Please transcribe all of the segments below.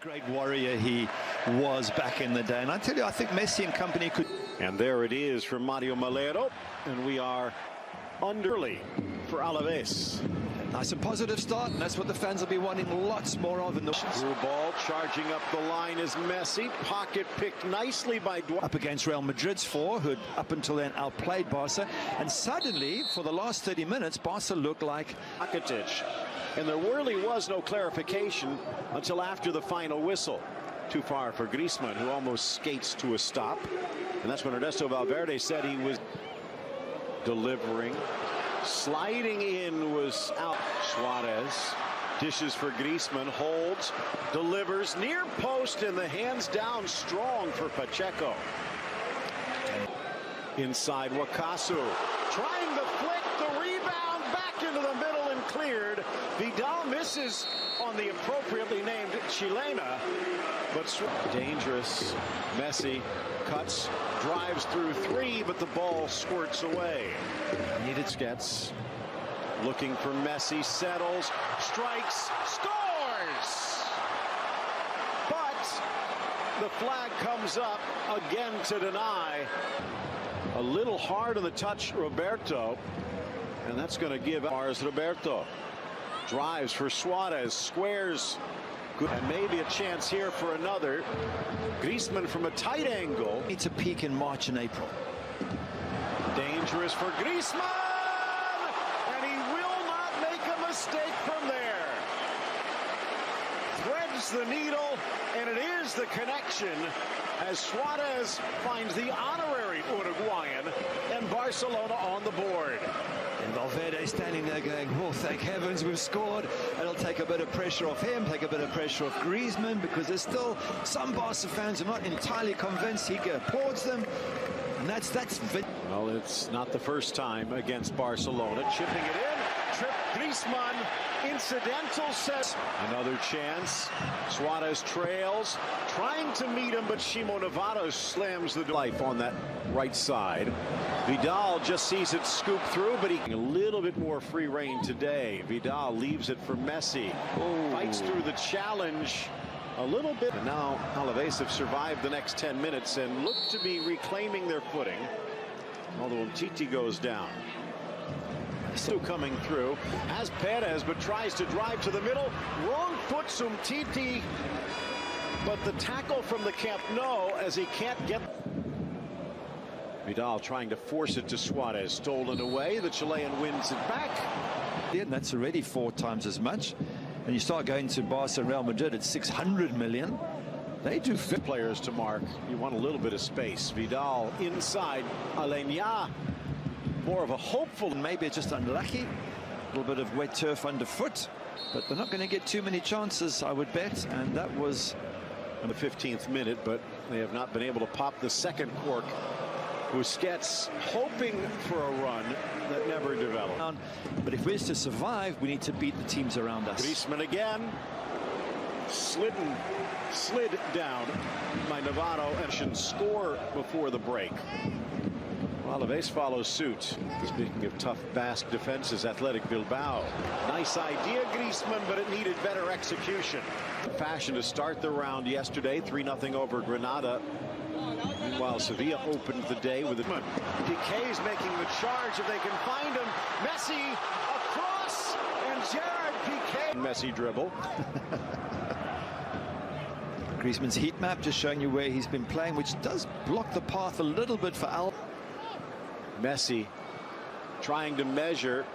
Great warrior he was back in the day. And I tell you, I think Messi and company could... And there it is for Mario Malero. And we are underly for Alavés. Nice and positive start, and that's what the fans will be wanting lots more of in the... Through ball, charging up the line is Messi. Pocket picked nicely by up against Real Madrid's four, who had up until then outplayed Barca. And suddenly, for the last 30 minutes, Barca looked like... Rakitic. And there really was no clarification until after the final whistle. Too far for Griezmann, who almost skates to a stop. And that's when Ernesto Valverde said he was delivering. Sliding in was out. Suarez dishes for Griezmann, holds, delivers near post, and the hands down strong for Pacheco. Inside Wakasu, trying to flick the rebound back into the middle and cleared. Vidal misses on the appropriately named Chilena, but dangerous. Messi cuts, drives through three, but the ball squirts away. Needed Skets, looking for Messi, settles, strikes, scores! But the flag comes up again to deny. A little hard on the touch, Roberto, and that's going to give ours. Roberto drives for Suarez, squares, good, and maybe a chance here for another. Griezmann from a tight angle. It's a peak in March and April. Dangerous for Griezmann, and he will not make a mistake from there. Threads the needle, and it is the connection as Suarez finds the honorary Uruguayan and Barcelona on the board. And Valverde standing there going, oh, thank heavens we've scored. It'll take a bit of pressure off him, take a bit of pressure off Griezmann, because there's still some Barca fans who are not entirely convinced. He applauds them. And that's well, it's not the first time against Barcelona. Chipping it in. Trip Griezmann. Incidental set. Another chance. Suarez trails. Trying to meet him, but Shimo Navarro slams the life on that right side. Vidal just sees it scoop through, but he a little bit more free reign today. Vidal leaves it for Messi. Fights through the challenge a little bit. And now Alavés have survived the next 10 minutes and look to be reclaiming their footing. Although Titi goes down. Still coming through. Has Perez, but tries to drive to the middle. Wrong foot, Umtiti. But the tackle from the Camp Nou as he can't get. Vidal trying to force it to Suarez. Stolen away. The Chilean wins it back. Yeah, and that's already 4 times as much. And you start going to Barca and Real Madrid at 600 million. They do fit players to mark. You want a little bit of space. Vidal inside. Alenia. More of a hopeful. Maybe it's just unlucky. A little bit of wet turf underfoot. But they're not going to get too many chances, I would bet. And that was in the 15th minute, but they have not been able to pop the second cork. Busquets hoping for a run that never developed. But if we're to survive, we need to beat the teams around us. Griezmann again. Slid down by Navarro and should score before the break. Alavés follows suit. Speaking of tough Basque defenses, Athletic Bilbao. Nice idea, Griezmann, but it needed better execution. Fashion to start the round yesterday, 3-0 over Granada. Meanwhile, Sevilla opened the day with a... Piqué's making the charge if they can find him. Messi across, and Gerard Piqué. Messi dribble. Griezmann's heat map just showing you where he's been playing, which does block the path a little bit for Al. Messi trying to measure,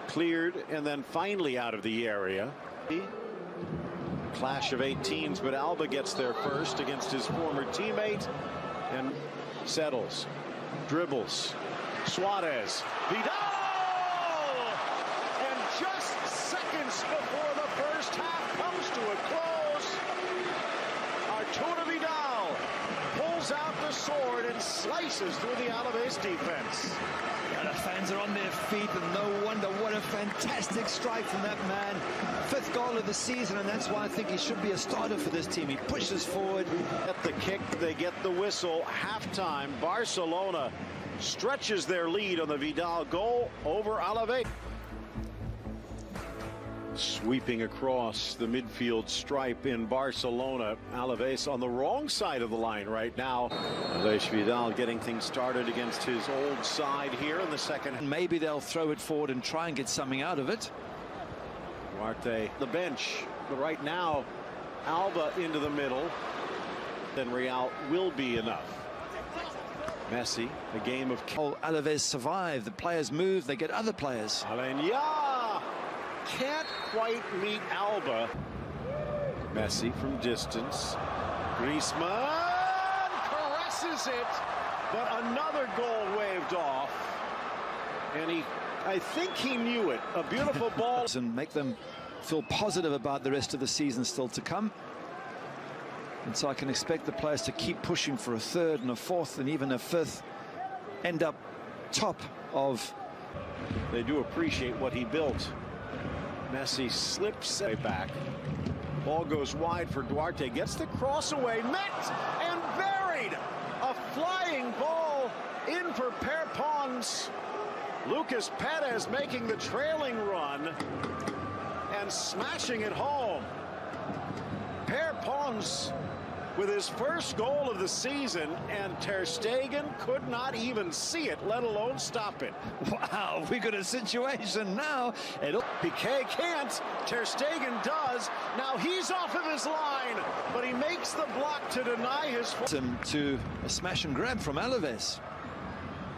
cleared, and then finally out of the area. Clash of 18s, but Alba gets there first against his former teammate and settles, dribbles. Suarez, Vidal! And just seconds before the first half comes to a close, Arturo Vidal pulls out the sword and slices through the Alavés defense. Yeah, the fans are on their feet, and no wonder. What a fantastic strike from that man. 5th goal of the season, and that's why I think he should be a starter for this team. He pushes forward. At the kick, they get the whistle. Halftime, Barcelona stretches their lead on the Vidal goal over Alavés. Sweeping across the midfield stripe in Barcelona. Alavés on the wrong side of the line right now. Aleix Vidal getting things started against his old side here in the second. Maybe they'll throw it forward and try and get something out of it. Duarte, the bench, but right now, Alba into the middle. Then Real will be enough. Messi, a game of... Alavés survive, the players move, they get other players. Alenya can't quite meet Alba. Messi from distance. Griezmann caresses it, but another goal waved off. And I think he knew it. A beautiful ball. And make them feel positive about the rest of the season still to come. And so I can expect the players to keep pushing for a third and a fourth and even a fifth. End up top of... They do appreciate what he built. Messi slips back. Ball goes wide for Duarte. Gets the cross away. Met and buried. A flying ball in for Perpons. Lucas Perez making the trailing run and smashing it home. Perpons with his first goal of the season, and Ter Stegen could not even see it, let alone stop it. Wow, we got a situation now. Piqué can't. Ter Stegen does. Now he's off of his line, but he makes the block to deny his... To a smash and grab from Alavés.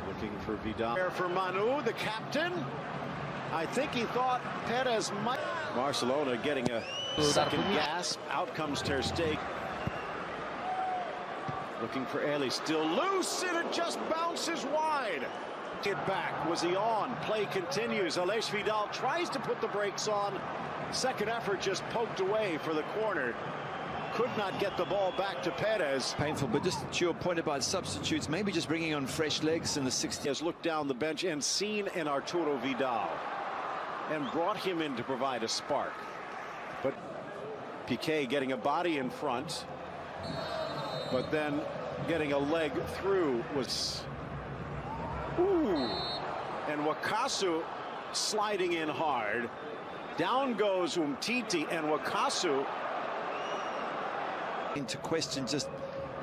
Looking for Vidal. There for Manu, the captain. I think he thought Perez might... Barcelona getting a second gasp. Out comes Ter Stegen. Looking for Eli, still loose, and it just bounces wide. Get back, was he on? Play continues. Aleix Vidal tries to put the brakes on. Second effort just poked away for the corner. Could not get the ball back to Perez. Painful, but just to your point about substitutes, maybe just bringing on fresh legs in the 60th. Has looked down the bench and seen an Arturo Vidal and brought him in to provide a spark. But Piqué getting a body in front, but then getting a leg through was... Ooh. And Wakasu sliding in hard. Down goes Umtiti, and Wakasu... Into question, just,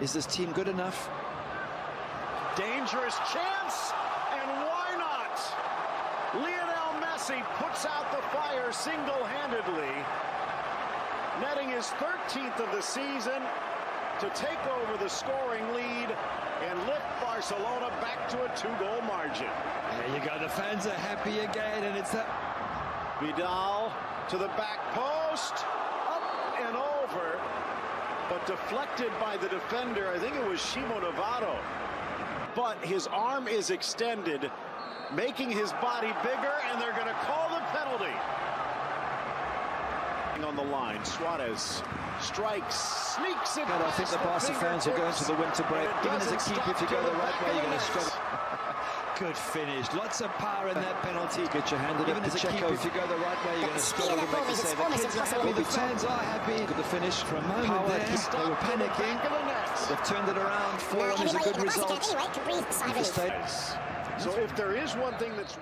is this team good enough? Dangerous chance, and why not? Lionel Messi puts out the fire single-handedly, netting his 13th of the season to take over the scoring lead and lift Barcelona back to a 2-goal margin. There you go, the fans are happy again, and it's that... Vidal to the back post, up and over, but deflected by the defender. I think it was Shimo Navarro. But his arm is extended, making his body bigger, and they're going to call the penalty. On the line, Suarez strikes, sneaks it. I think the Barca fans will go into the winter break. Even as a keeper, if you go the right way, you're going to struggle. Good finish. Lots of power in that penalty. Get your hand in it. Even as a keeper, if you go the right way, you're going to struggle to make the save. The kids are happy, the fans are happy. Good to finish for a moment there. They were panicking. They've turned it around. 4-1 is a good result. So if there is one thing that's